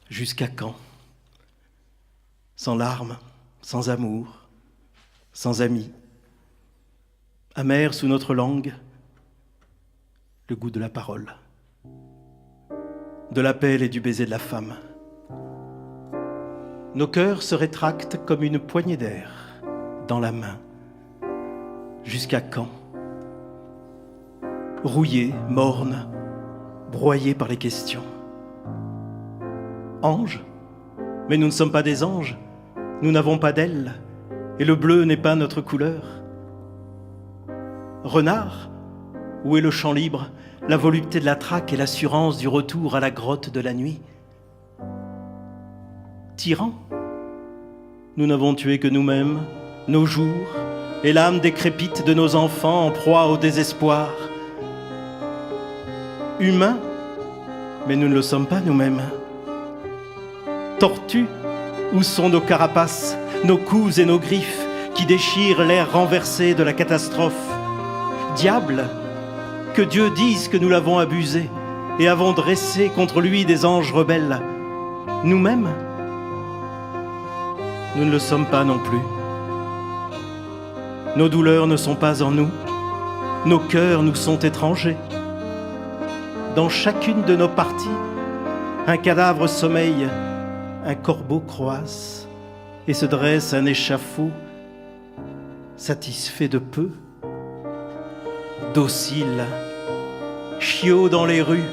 Jusqu'à quand? Sans larmes, sans amour, sans amis, amer sous notre langue, le goût de la parole, de l'appel et du baiser de la femme. Nos cœurs se rétractent comme une poignée d'air dans la main. Jusqu'à quand? Rouillés, mornes, broyés par les questions. Anges? Mais nous ne sommes pas des anges, nous n'avons pas d'ailes, et le bleu n'est pas notre couleur. Renard? Où est le champ libre, la volupté de la traque et l'assurance du retour à la grotte de la nuit? Tyran? Nous n'avons tué que nous-mêmes, nos jours, et l'âme décrépite de nos enfants en proie au désespoir. Humains? Mais nous ne le sommes pas nous-mêmes. Tortues? Où sont nos carapaces, nos coups et nos griffes qui déchirent l'air renversé de la catastrophe? Diable? Que Dieu dise que nous l'avons abusé et avons dressé contre lui des anges rebelles. Nous-mêmes? Nous ne le sommes pas non plus. Nos douleurs ne sont pas en nous. Nos cœurs nous sont étrangers. Dans chacune de nos parties, un cadavre sommeille, un corbeau croasse et se dresse un échafaud, satisfait de peu, docile, chiot dans les rues,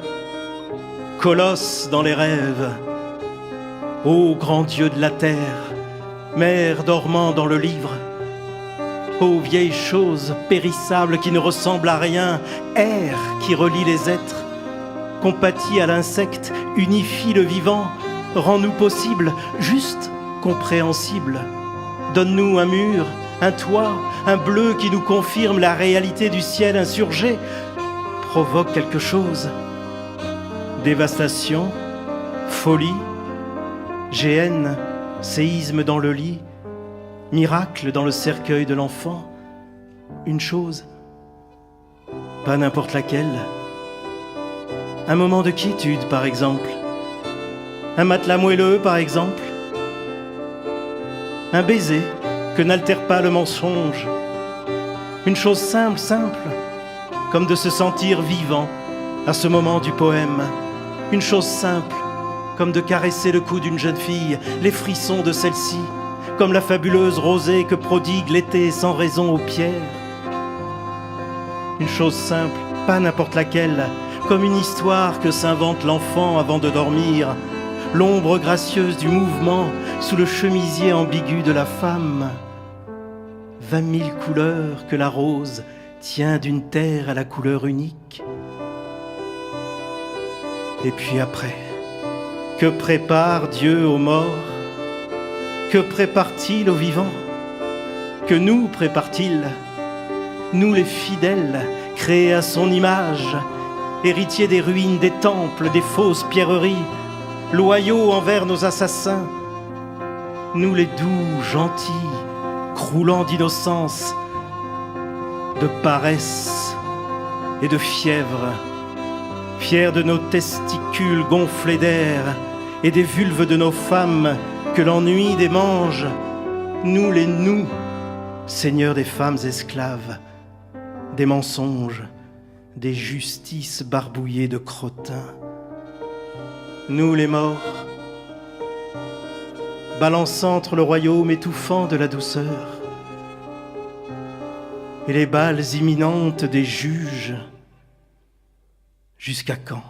colosse dans les rêves. Ô grand Dieu de la terre, mère dormant dans le livre, ô vieille chose périssable qui ne ressemble à rien, air qui relie les êtres, compatit à l'insecte, unifie le vivant, rends-nous possible, juste, compréhensible. Donne-nous un mur, un toit, un bleu qui nous confirme la réalité du ciel insurgé. Provoque quelque chose. Dévastation, folie, géhenne, séisme dans le lit, miracle dans le cercueil de l'enfant. Une chose, pas n'importe laquelle. Un moment de quiétude, par exemple. Un matelas moelleux, par exemple. Un baiser que n'altère pas le mensonge. Une chose simple, comme de se sentir vivant à ce moment du poème. Une chose simple, comme de caresser le cou d'une jeune fille, les frissons de celle-ci, comme la fabuleuse rosée que prodigue l'été sans raison aux pierres. Une chose simple, pas n'importe laquelle, comme une histoire que s'invente l'enfant avant de dormir, l'ombre gracieuse du mouvement sous le chemisier ambigu de la femme. 20 000 couleurs que la rose tient d'une terre à la couleur unique. Et puis après, que prépare Dieu aux morts? Que prépare-t-il aux vivants? Que nous prépare-t-il? Nous les fidèles, créés à son image, héritiers des ruines des temples, des fausses pierreries, loyaux envers nos assassins, nous les doux, gentils, croulant d'innocence, de paresse et de fièvre, fiers de nos testicules gonflés d'air et des vulves de nos femmes que l'ennui démange, nous les nous, seigneurs des femmes esclaves, des mensonges, des justices barbouillées de crottins. Nous les morts, balançant entre le royaume étouffant de la douceur et les balles imminentes des juges. Jusqu'à quand?